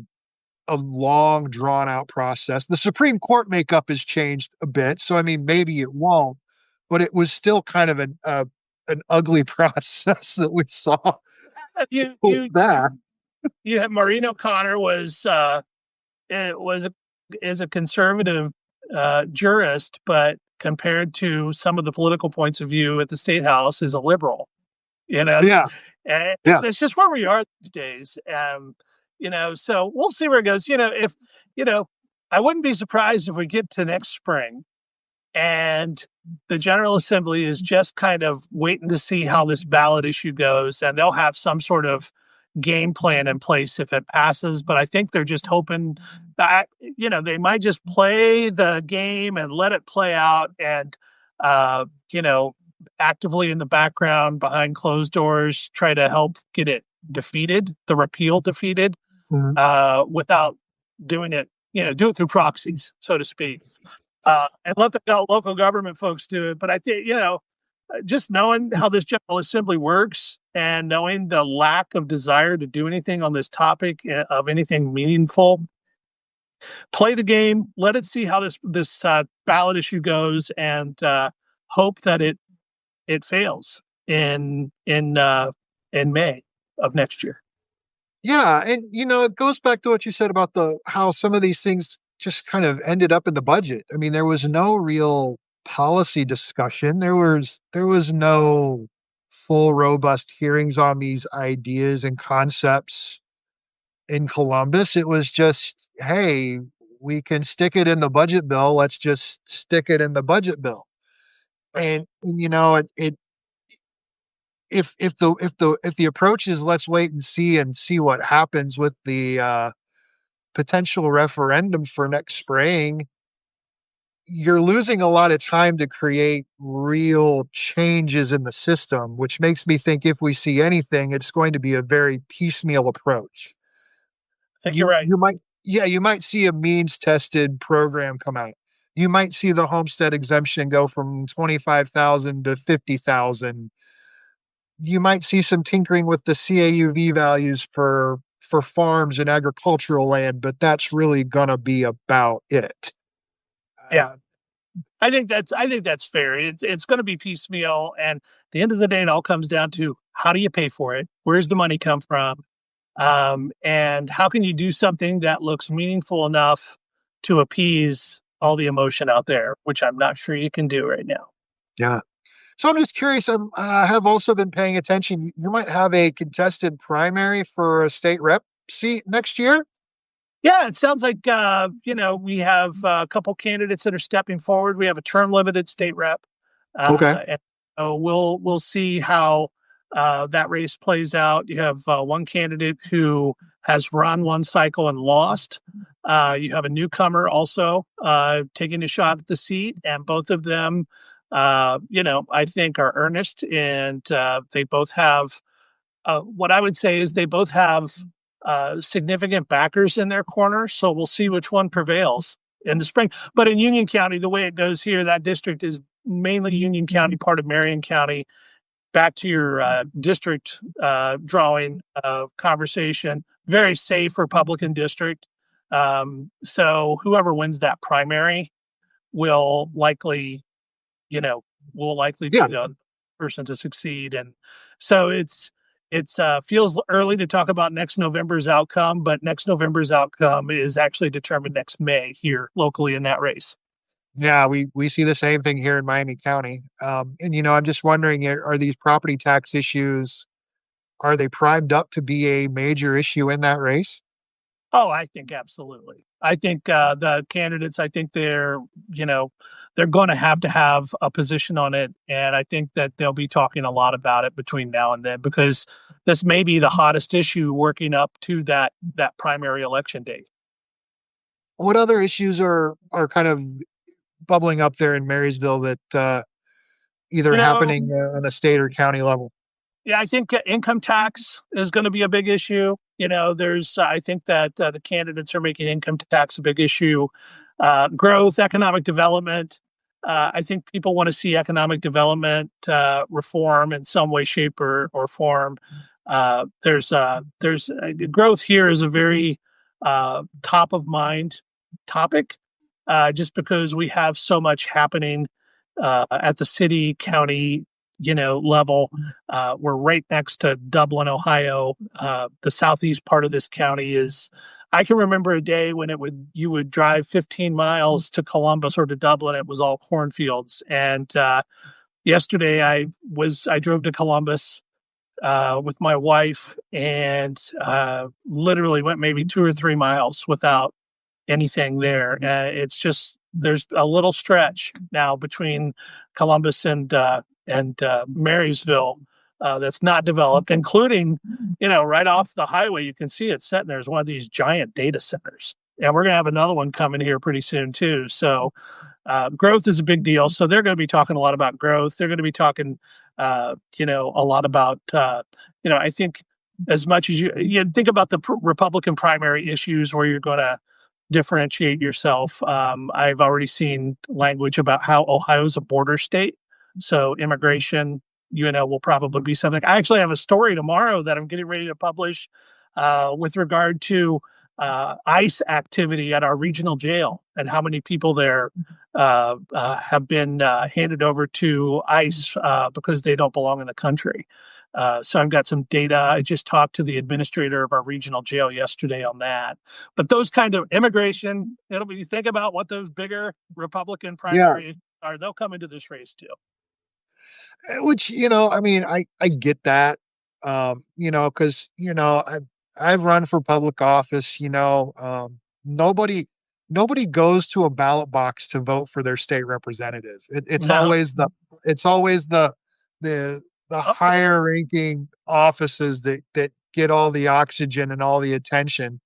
long drawn out process. The Supreme Court makeup has changed a bit, so I mean maybe it won't, but it was still kind of an ugly process that we saw You with you that. you have Maureen O'Connor is a conservative jurist, but compared to some of the political points of view at the state house, is a liberal. You know, Yeah, and yeah. it's just where we are these days. So we'll see where it goes. If I wouldn't be surprised if we get to next spring and the General Assembly is just kind of waiting to see how this ballot issue goes, and they'll have some sort of game plan in place if it passes. But I think they're just hoping that they might just play the game and let it play out, and uh, you know, actively in the background behind closed doors try to help get it defeated, the repeal defeated, Mhm. without doing it, do it through proxies, so to speak. And let the local government folks do it. But I think, just knowing how this General Assembly works and knowing the lack of desire to do anything on this topic of anything meaningful, play the game, let it see how this ballot issue goes, and hope that it fails in May of next year. Yeah, and it goes back to what you said about the how some of these things just kind of ended up in the budget. I mean, there was no real policy discussion. There was no full robust hearings on these ideas and concepts in Columbus. It was just, hey, we can stick it in the budget bill. Let's just stick it in the budget bill. And if the approach is let's wait and see what happens with the potential referendum for next spring, you're losing a lot of time to create real changes in the system, which makes me think if we see anything, it's going to be a very piecemeal approach. I think you're right. You might, yeah, you might see a means tested program come out. You might see the homestead exemption go from 25,000 to 50,000. You might see some tinkering with the CAUV values for farms and agricultural land, but that's really gonna be about it. Yeah. Uh, I think that's fair. It's going to be piecemeal, and at the end of the day, it all comes down to how do you pay for it? Where's the money come from? And how can you do something that looks meaningful enough to appease all the emotion out there, which I'm not sure you can do right now. yeah. So I'm just curious. I have also been paying attention. You might have a contested primary for a state rep seat next year. Yeah, it sounds like we have a couple candidates that are stepping forward. We have a term limited state rep, Okay. and we'll see how that race plays out. You have one candidate who has run one cycle and lost. You have a newcomer also taking a shot at the seat, and both of them, I think are earnest, and they both have what I would say is they both have significant backers in their corner. So we'll see which one prevails in the spring. But in Union County, the way it goes here, that district is mainly Union County, part of Marion County. Back to your district drawing conversation, very safe Republican district. So whoever wins that primary will likely, will likely be Yeah. the person to succeed. And so it's feels early to talk about next November's outcome, but next November's outcome is actually determined next May here locally in that race. Yeah, we see the same thing here in Miami County. And I'm just wondering, are these property tax issues, are they primed up to be a major issue in that race? Oh, I think absolutely. I think the candidates, I think they're going to have a position on it. And I think that they'll be talking a lot about it between now and then, because this may be the hottest issue working up to that primary election date. What other issues are kind of bubbling up there in Marysville that either You know, happening on the state or county level? Yeah, I think income tax is going to be a big issue. I think that the candidates are making income tax a big issue. Growth, economic development. I think people want to see economic development reform in some way, shape, or form. There's growth here is a very top of mind topic, just because we have so much happening at the city, county, level. We're right next to Dublin, Ohio. The southeast part of this county is. I can remember a day when you would drive 15 miles to Columbus or to Dublin. It was all cornfields. And yesterday I drove to Columbus with my wife and literally went maybe 2 or 3 miles without anything there. It's just there's a little stretch now between Columbus and Marysville that's not developed, including right off the highway. You can see it sitting there as one of these giant data centers, and we're going to have another one coming here pretty soon too. So growth is a big deal. So they're going to be talking a lot about growth. They're going to be talking, a lot about, I think as much as you think about the Republican primary issues where you're going to differentiate yourself. I've already seen language about how Ohio's a border state. So immigration, will probably be something. I actually have a story tomorrow that I'm getting ready to publish with regard to ICE activity at our regional jail and how many people there have been handed over to ICE because they don't belong in the country. So I've got some data. I just talked to the administrator of our regional jail yesterday on that. But those kind of immigration, you think about what those bigger Republican Yeah, primaries are. They'll come into this race too. which I mean, I get that, because I've run for public office. Nobody nobody goes to a ballot box to vote for their state representative. It's No. always the the Oh, yeah. higher ranking offices that get all the oxygen and all the attention.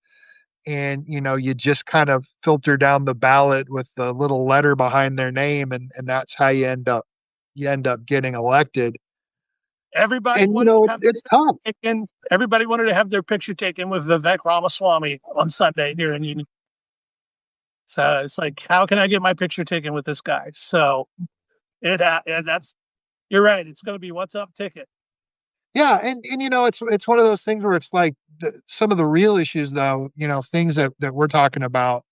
and you just kind of filter down the ballot with the little letter behind their name, and that's how you end up getting elected. Everybody And wanted to have it's tough. taken. Everybody wanted to have their picture taken with Vivek Ramaswamy on Sunday here in Union. So it's like, how can I get my picture taken with this guy? So and that's you're right. It's going to be what's up ticket. Yeah, and it's one of those things where it's like some of the real issues, though, things that we're talking about,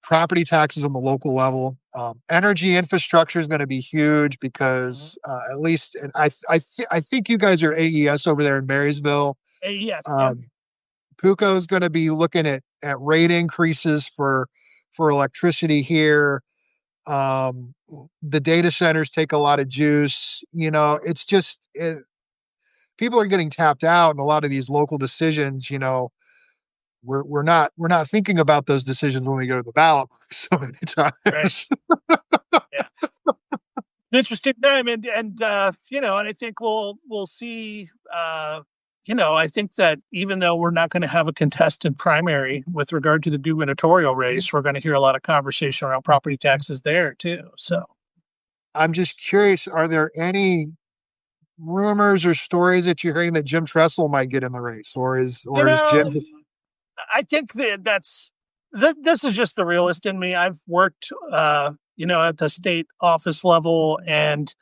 property taxes on the local level, energy infrastructure is going to be huge because at least, and I think you guys are AES over there in Marysville. Yes, yep, Um, PUCO is going to be looking at rate increases for electricity here. The data centers take a lot of juice. It's just people are getting tapped out, and a lot of these local decisions. We're not thinking about those decisions when we go to the ballot box so many right, times. yeah. Interesting time, and I think we'll see. I think that even though we're not going to have a contested primary with regard to the gubernatorial race, we're going to hear a lot of conversation around property taxes there too. So I'm just curious, are there any rumors or stories that you're hearing that Jim Tressel might get in the race, or is you or is Jim know, just I think this is just the realist in me. I've worked, at the state office level, and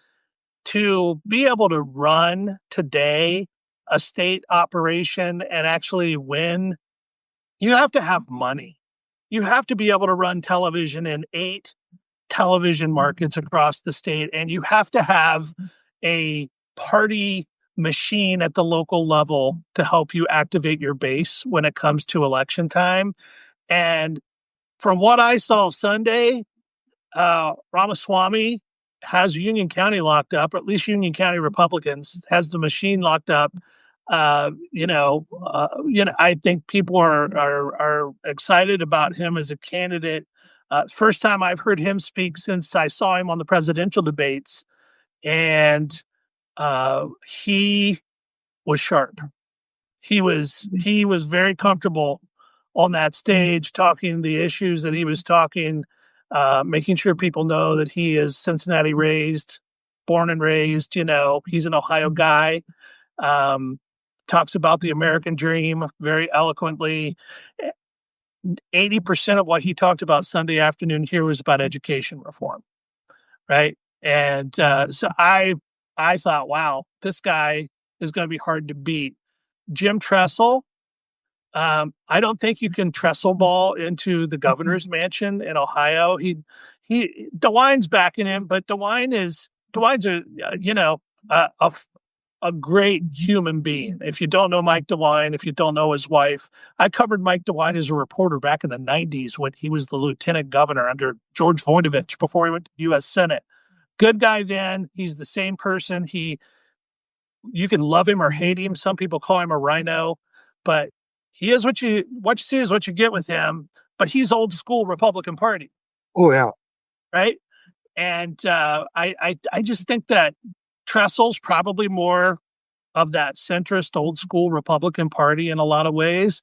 to be able to run today a state operation and actually win, you have to have money. You have to be able to run television in 8 television markets across the state, and you have to have a party machine at the local level to help you activate your base when it comes to election time. And from what I saw Sunday, Ramaswamy has Union County locked up, or at least Union County Republicans has the machine locked up. I think people are excited about him as a candidate. First time I've heard him speak since I saw him on the presidential debates, and he was sharp. He was very comfortable on that stage talking the issues that he was talking, making sure people know that he is Cincinnati raised, born and raised. He's an Ohio guy. Um, Talks about the American dream very eloquently. 80% of what he talked about Sunday afternoon here was about education reform, right? And so I thought, wow, this guy is going to be hard to beat. Jim Tressel, I don't think you can trestle ball into the governor's mansion in Ohio. DeWine's backing him, but DeWine's a great human being. If you don't know Mike DeWine, if you don't know his wife, I covered Mike DeWine as a reporter back in the 90s when he was the lieutenant governor under George Voinovich before he went to the U.S. Senate. Good guy then. He's the same person. You can love him or hate him. Some people call him a rhino, but he is what you see is what you get with him. But he's old school Republican Party, Oh yeah. right? And I just think that Tressel's probably more of that centrist old school Republican Party in a lot of ways.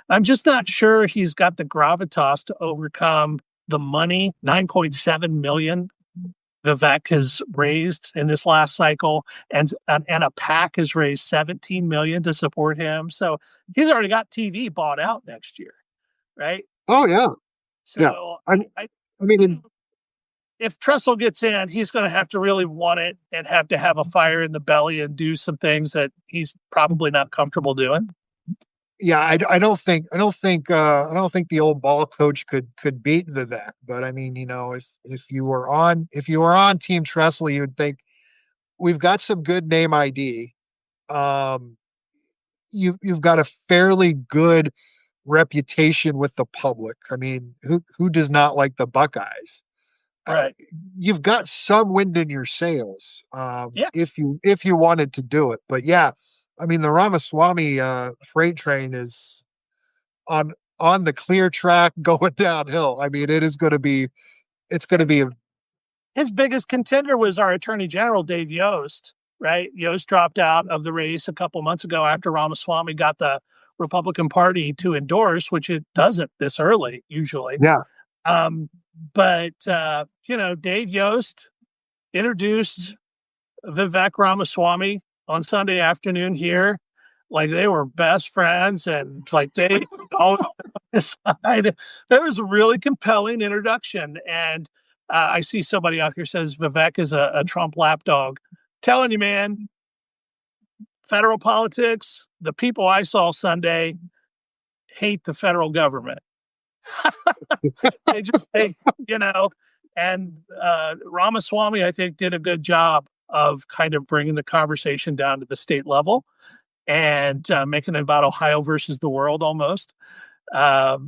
I'm just not sure he's got the gravitas to overcome the money, 9.7 million Vivek has raised in this last cycle, and a PAC has raised 17 million to support him. So he's already got TV bought out next year, right? Oh yeah. Yeah. So I mean, if Tressel gets in, he's going to have to really want it and have to have a fire in the belly and do some things that he's probably not comfortable doing. yeah, I don't think the old ball coach could beat Vivek. But I mean, if you were on Team Tressel, you'd think we've got some good name ID. Um, you've got a fairly good reputation with the public. I mean, who does not like the Buckeyes? Uh, Right. you've got some wind in your sails, Yeah. if you wanted to do it. But yeah, I mean, the Ramaswamy freight train is on on the clear track going downhill. I mean, it's going to be His biggest contender was our Attorney General, Dave Yost, right? Yost dropped out of the race a couple months ago after Ramaswamy got the Republican Party to endorse, which it doesn't this early usually. Yeah. Um, but Dave Yost introduced Vivek Ramaswamy on Sunday afternoon here. Like they were best friends and like they always decided. That was a really compelling introduction. And I see somebody out here says Vivek is a Trump lapdog. Telling you, man, federal politics, the people I saw Sunday hate the federal government. they and Ramaswamy, I think, did a good job of kind of bringing the conversation down to the state level and making it about Ohio versus the world almost. There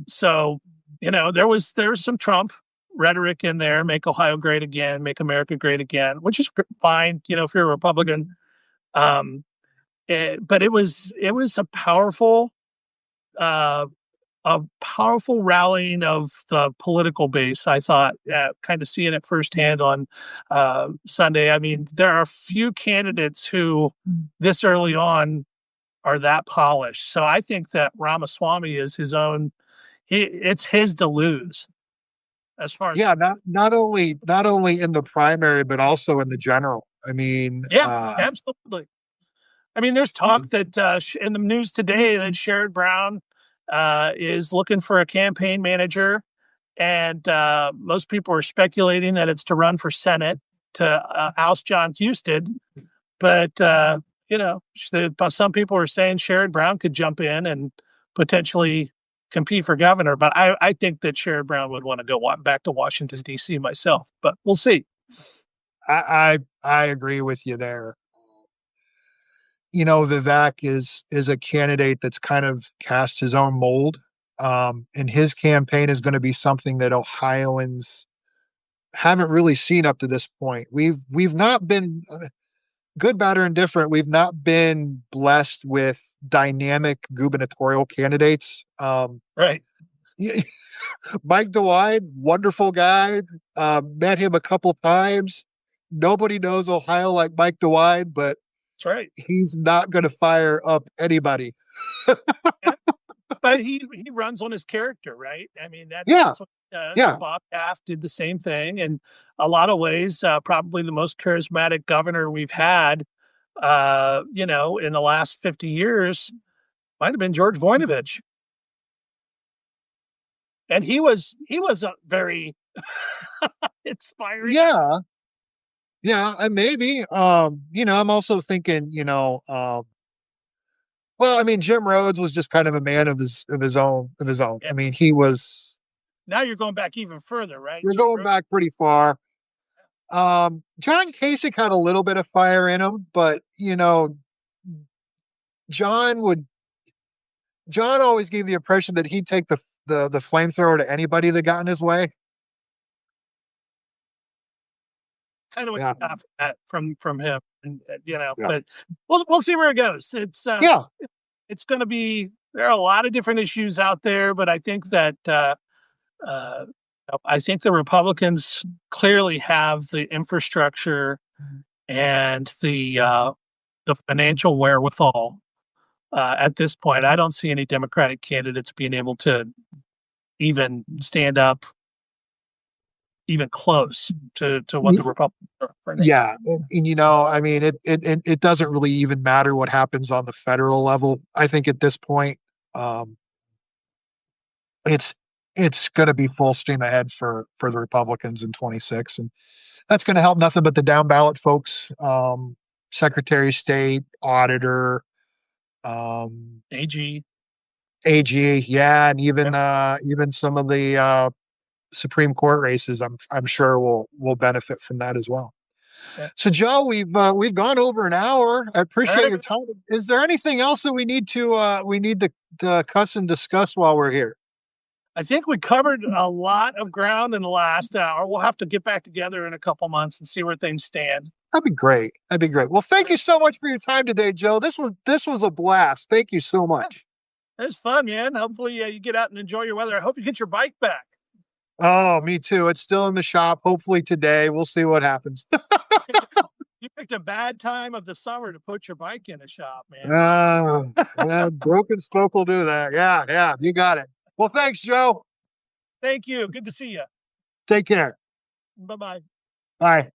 was some Trump rhetoric in there, make Ohio great again, make America great again, which is fine, if you're a Republican. But it was uh, a powerful rallying of the political base. I thought, kind of seeing it firsthand on Sunday. I mean, there are few candidates who this early on are that polished. So I think that Ramaswamy is his own. It's his to lose, as far as not only in the primary but also in the general. I mean, absolutely. I mean, there's talk that in the news today that Sherrod Brown is looking for a campaign manager, and most people are speculating that it's to run for Senate to oust John Husted. But some people are saying Sherrod Brown could jump in and potentially compete for governor. But I think that Sherrod Brown would want to go back to Washington D.C. myself. But we'll see. I agree with you there. Vivek is a candidate that's kind of cast his own mold. And his campaign is going to be something that Ohioans haven't really seen up to this point. We've not been good, bad, or indifferent. We've not been blessed with dynamic gubernatorial candidates. Right. Mike DeWine, wonderful guy. Met him a couple times. Nobody knows Ohio like Mike DeWine, but that's right. He's not going to fire up anybody. But he runs on his character, right? I mean, that's what he does. Yeah. Bob Taft did the same thing. In a lot of ways, probably the most charismatic governor we've had, in the last 50 years might have been George Voinovich. And he was a very inspiring. Yeah. Yeah, and maybe. I'm also thinking, well, I mean, Jim Rhodes was just kind of a man of his own. Yeah. I mean, he was. Now you're going back even further, right? You're going back pretty far. John Kasich had a little bit of fire in him, but John always gave the impression that he'd take the flamethrower to anybody that got in his way. Kind of what you got from him, and but we'll see where it goes. It's going to be, there are a lot of different issues out there, but I think that I think the Republicans clearly have the infrastructure and the financial wherewithal. At this point, I don't see any Democratic candidates being able to even stand up even close to what the Republicans are. Yeah. And, I mean, it doesn't really even matter what happens on the federal level. I think at this point, it's going to be full steam ahead for the Republicans in 26. And that's going to help nothing but the down ballot folks, Secretary of State, Auditor, AG. Yeah. And even some of the, Supreme Court races, I'm sure will benefit from that as well. Yeah. So, Joe, we've gone over an hour. I appreciate your time. Is there anything else that we need to cuss and discuss while we're here? I think we covered a lot of ground in the last hour. We'll have to get back together in a couple months and see where things stand. That'd be great. Well, thank you so much for your time today, Joe. This was a blast. Thank you so much. It was fun, man. Hopefully you get out and enjoy your weather. I hope you get your bike back. Oh, me too. It's still in the shop. Hopefully today. We'll see what happens. You picked a bad time of the summer to put your bike in a shop, man. Yeah, broken spoke will do that. Yeah, you got it. Well, thanks, Joe. Thank you. Good to see you. Take care. Bye bye. Bye.